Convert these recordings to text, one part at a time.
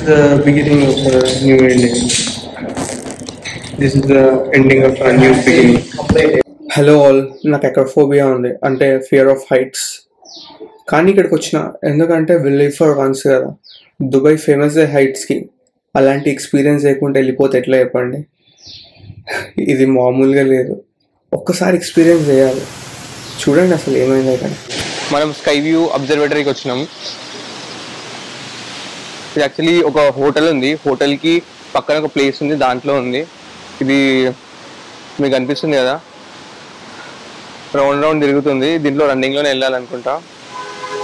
the beginning of a new ending. This is the ending of a new beginning. Hello all, నాకు acrophobia ఉంది, అంటే fear of heights. కానీ ఇక్కడికి వచ్చిన ఎందుకంటే విల్ ఫర్ వన్స్ కదా. దుబాయ్ ఫేమస్ హైట్స్కి. అలాంటి ఎక్స్పీరియన్స్ లేకుండా వెళ్ళిపోతే ఎట్లా చెప్పండి. ఇది మామూలుగా లేదు, ఒక్కసారి ఎక్స్పీరియన్స్ చేయాలి. చూడండి అసలు ఏమైంది. కానీ మనం స్కై వ్యూ అబ్జర్వేటరీకి వచ్చినాం. ఇది యాక్చువల్లీ ఒక హోటల్ ఉంది, హోటల్కి పక్కన ఒక ప్లేస్ ఉంది, దాంట్లో ఉంది. ఇది మీకు అనిపిస్తుంది కదా, రౌండ్ రౌండ్ తిరుగుతుంది. దీంట్లో రన్నింగ్లోనే వెళ్ళాలనుకుంటా.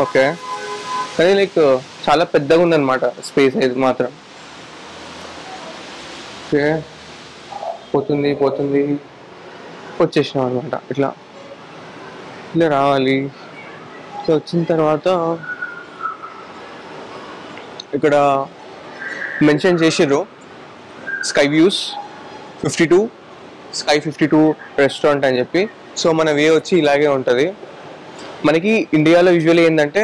ఓకే, కానీ లైక్ చాలా పెద్దగా ఉందన్నమాట స్పేస్ అయితే మాత్రం. ఓకే, పోతుంది పోతుంది, వచ్చేసినాం అనమాట. ఇట్లా ఇలా రావాలి. సో వచ్చిన తర్వాత ఇక్కడ మెన్షన్ చేసిర్రు స్కై వ్యూస్ 52 స్కై 52 రెస్టారెంట్ అని చెప్పి. సో మన వే వచ్చి ఇలాగే ఉంటుంది. మనకి ఇండియాలో యూజువల్లీ ఏంటంటే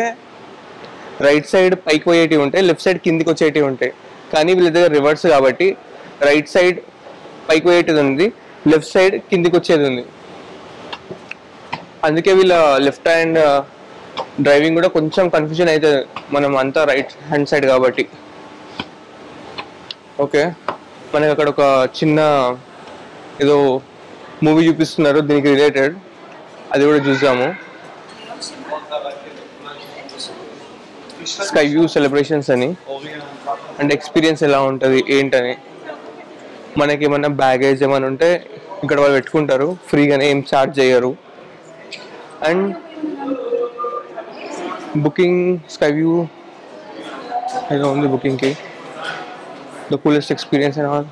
రైట్ సైడ్ పైకి పోయేటివి ఉంటాయి, లెఫ్ట్ సైడ్ కిందికి వచ్చేటివి ఉంటాయి. కానీ వీళ్ళ దగ్గర రివర్స్ కాబట్టి రైట్ సైడ్ పైకి పోయేటిది ఉంది, లెఫ్ట్ సైడ్ కిందికి వచ్చేది ఉంది. అందుకే వీళ్ళ లెఫ్ట్ హ్యాండ్ డ్రైవింగ్ కూడా కొంచెం కన్ఫ్యూజన్ అవుతుంది, మనం అంతా రైట్ హ్యాండ్ సైడ్ కాబట్టి. ఓకే, మనకి అక్కడ ఒక చిన్న ఏదో మూవీ చూపిస్తున్నారు దీనికి రిలేటెడ్, అది కూడా చూసాము. స్కై వ్యూ సెలబ్రేషన్స్ అని, అంటే ఎక్స్పీరియన్స్ ఎలా ఉంటుంది ఏంటని. మనకి ఏమన్నా బ్యాగేజ్ ఏమైనా ఉంటే ఇక్కడ వాళ్ళు పెట్టుకుంటారు ఫ్రీగానే, ఏం ఛార్జ్ చేయరు. అండ్ బుకింగ్ స్కై వ్యూ ఎలా ఉంది బుకింగ్కి, the coolest experience and all.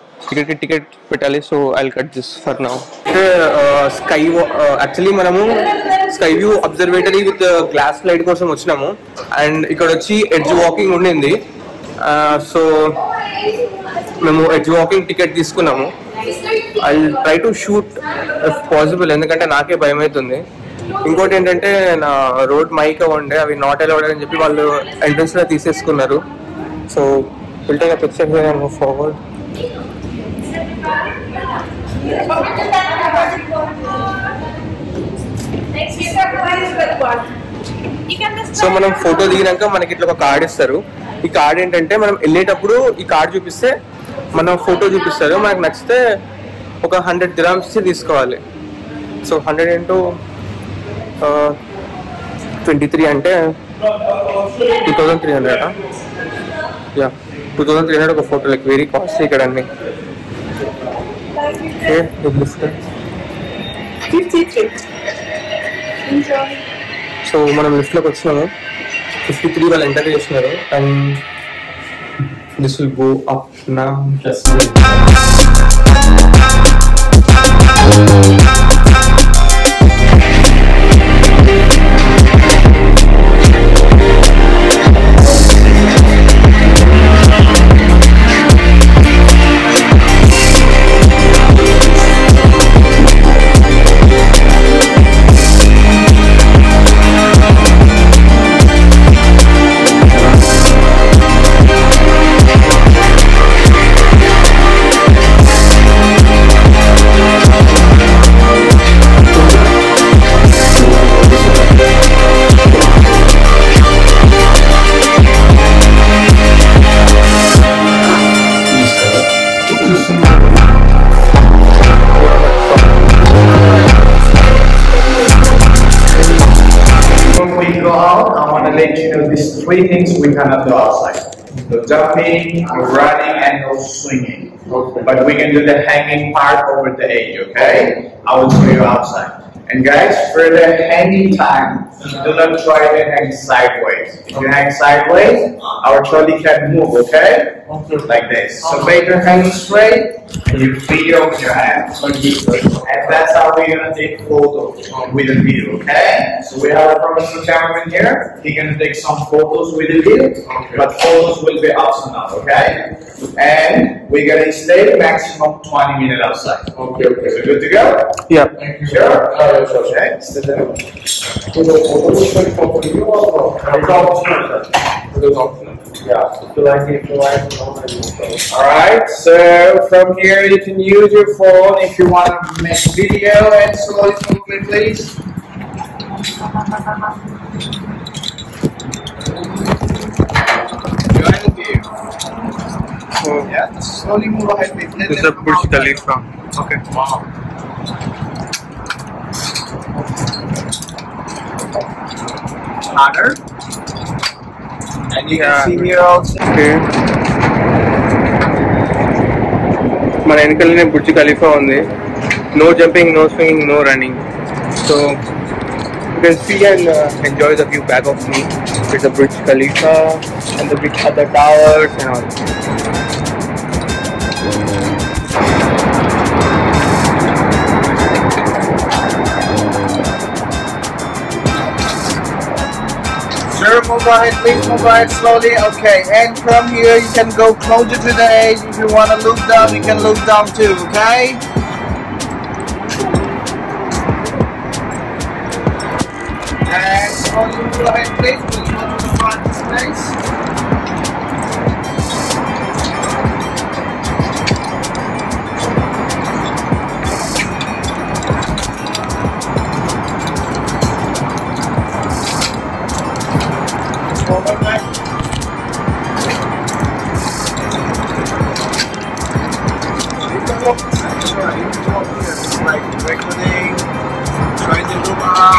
Ticket పెట్టాలి. So I will cut this for now. Sky actually మనము sky view observatory with glass light కోసం వచ్చినాము. అండ్ ఇక్కడ వచ్చి ఎడ్జ్ వాకింగ్ ఉండింది. సో మేము ఎడ్జ్ వాకింగ్ టికెట్ తీసుకున్నాము. I try to shoot if possible, ఎందుకంటే నాకే భయం అవుతుంది. ఇంకోటి ఏంటంటే నా రోడ్ మైక్ ఉండే, అవి నాట్ అలౌడ్ అని చెప్పి వాళ్ళు ఎంట్రన్స్ లో తీసేసుకున్నారు. So will take a picture here and move forward. So మనం ఫోటో దిగినాక మనకి ఇట్లా ఒక కార్డ్ ఇస్తారు. ఈ కార్డ్ ఏంటంటే మనం వెళ్ళేటప్పుడు ఈ కార్డ్ చూపిస్తే మనం ఫోటో చూపిస్తారు. మనకు నచ్చితే ఒక 100 dirhams తీసుకోవాలి. సో 100 into 23 అంటే 2300. యా, 2300 ఒక ఫోటో. లైక్ వెరీ కాస్ట్లీ ఇక్కడ అన్ని. సో మనం లిఫ్ట్లోకి వచ్చినాము. 53 వాళ్ళు ఎంటర్ చేసినారు. And this will go up నా. Let you know these 3 things we cannot do outside: no jumping, no running, and no swinging. Okay. But we can do the hanging part over the edge. Okay, I will show you outside. And guys, for the hanging time, do not try to hang sideways. If you hang sideways, our trolley can move. Okay, like this. So make your hanging straight, and you feel with your hands. And that's how we're gonna take photos with the video. Okay. So we have a professional cameraman here. He's gonna take some photos with the video, but photos will be optional. Okay. And we're gonna stay maximum 20 minutes outside. Okay. So good to go? Yeah. Sure. Okay. Yeah, if you like it, Alright, so from here you can use your phone if you want to make video and slowly movement, please. Join the view. So Yeah, slowly move ahead, please. this is the Burj Khalifa. Okay. Wow. Harder. And you can see here also. Okay. మన వెనకాలనే Burj Khalifa ఉంది. No jumping, no swinging, no running. So you can see and enjoy the view back of me. There's the Burj Khalifa and the big other towers and all. Sir, move ahead, please move ahead slowly. Okay, and from here you can go closer to the edge. If you want to look down, you can look down too, okay? And slowly move ahead, please. We'll go to the front space.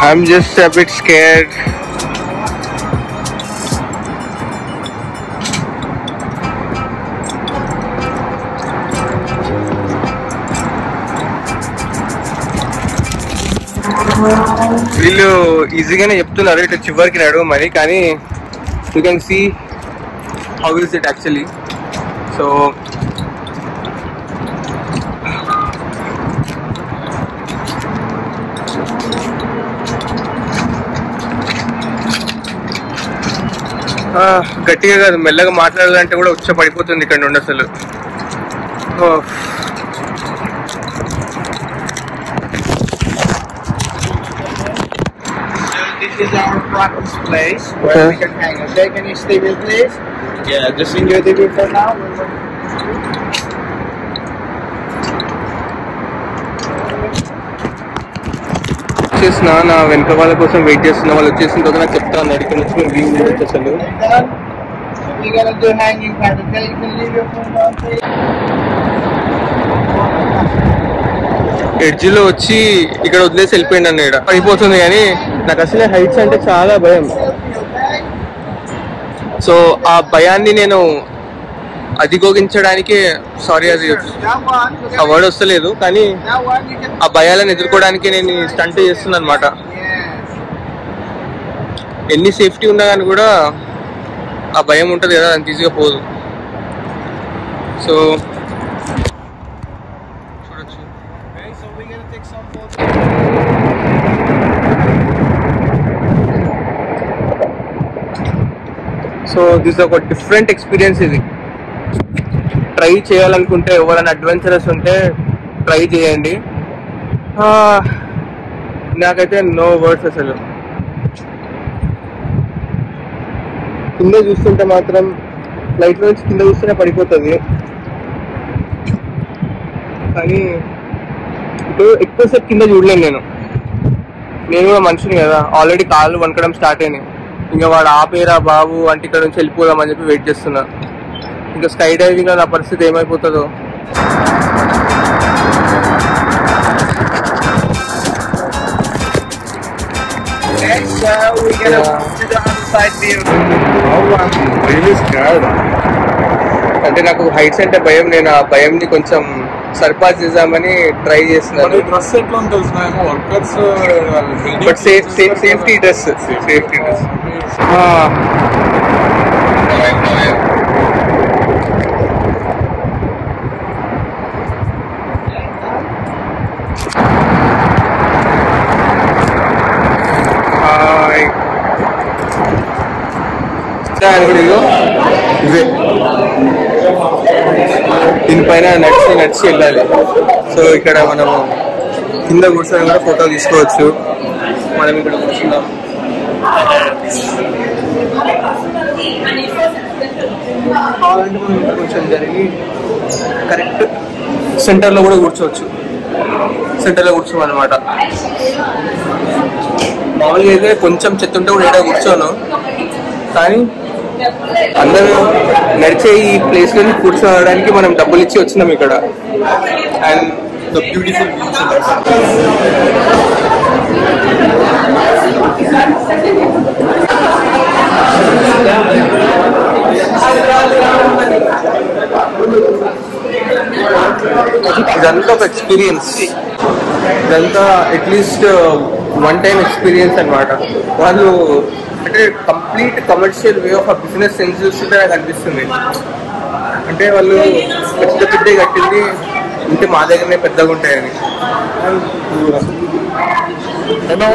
I'm just a bit scared. వీళ్ళు ఈజీగానే చెప్తున్నారు ఇట్లా చివరికి నడవమని, కానీ you can see how is it actually. సో గట్టిగా కాదు, మెల్లగా మాట్లాడాలంటే కూడా ఉచ్చ పడిపోతుంది ఇక్కడ నుండి అసలు. This is our practice place where we can hang. Okay, can you stay with please? Yeah, just enjoy the view for now. వచ్చేసిన నా వెనక వాళ్ళ కోసం వెయిట్ చేస్తున్న వాళ్ళు వచ్చేసిన తర్వాత నాకు చెప్తా అన్నారు ఇక్కడ నుంచి మేము వ్యూ చూడొచ్చు అసలు. You're gonna do hanging part, okay? You can leave your phone down, please. ఎడ్జ్లో వచ్చి ఇక్కడ వదిలేసి వెళ్ళిపోయింది అన్న, ఇక్కడ పడిపోతుంది. కానీ నాకు అసలే హైట్స్ అంటే చాలా భయం. సో ఆ భయాన్ని నేను అధిగమించడానికి, సారీ అది ఆ వర్డ్ వస్తలేదు, కానీ ఆ భయాలను ఎదుర్కోవడానికి నేను స్టంట్ చేస్తున్నాను అనమాట. ఎన్ని సేఫ్టీ ఉన్నా కానీ కూడా ఆ భయం ఉంటుంది కదా, అంత ఈజీగా పోదు. సో చూడొచ్చు. సో దిస్ ఒక డిఫరెంట్ ఎక్స్పీరియన్స్. ఇది ట్రై చేయాలనుకుంటే ఎవరైనా అడ్వెంచరస్ ఉంటే ట్రై చేయండి. నాకైతే నో వర్డ్స్ అసలు. కింద చూస్తుంటే మాత్రం ఫ్లైట్లో నుంచి కింద చూస్తేనే పడిపోతుంది, కానీ ఇప్పుడు ఎక్కువసేపు కింద చూడలేను నేను. నేను కూడా మనిషిని కదా, ఆల్రెడీ కాళ్ళు వణకడం స్టార్ట్ అయినాయి. ఇంకా వాడు ఆపేరా బాబు అంటే ఇక్కడ నుంచి వెళ్ళిపోదామని చెప్పి వెయిట్ చేస్తున్నా. ఇంకా స్కై డైవింగ్ నా పరిస్థితి ఏమైపోతుందో. అంటే నాకు హైట్స్ అంటే భయం. నేను ఆ భయంని కొంచెం సర్పాస్ చేద్దామని ట్రై చేస్తున్నాను. డ్రెస్ ఎట్లా ఉంటుంది వర్కర్స్ బట్ సేఫ్టీ డ్రెస్. దీనిపైన నడిచి వెళ్ళాలి. సో ఇక్కడ మనము కింద కూర్చొని కూడా ఫోటో తీసుకోవచ్చు. మనం ఇక్కడ కూర్చున్నాం. కావాలంటే మనం ఇంకా కొంచెం జరిగి కరెక్ట్ సెంటర్లో కూడా కూర్చోవచ్చు. సెంటర్లో కూర్చోమన్నమాట. మామూలుగా అయితే కొంచెం చెత్త ఉంటే కూడా ఏడా కూర్చోను, కానీ అందరూ నడిచే ఈ ప్లేస్లో కూర్చోవడానికి మనం డబ్బులు ఇచ్చి వచ్చినాం ఇక్కడ. అండ్ ద బ్యూటిఫుల్ ఇదంతా ఒక ఎక్స్పీరియన్స్. ఇదంతా అట్లీస్ట్ వన్ టైం ఎక్స్పీరియన్స్ అనమాట. వాళ్ళు అంటే complete commercial way of business sense చూస్తుంటే నాకు అనిపిస్తుంది. అంటే వాళ్ళు పెద్ద పెద్ద కట్టింది ఉంటే మా దగ్గరనే పెద్దగా ఉంటాయని. హలో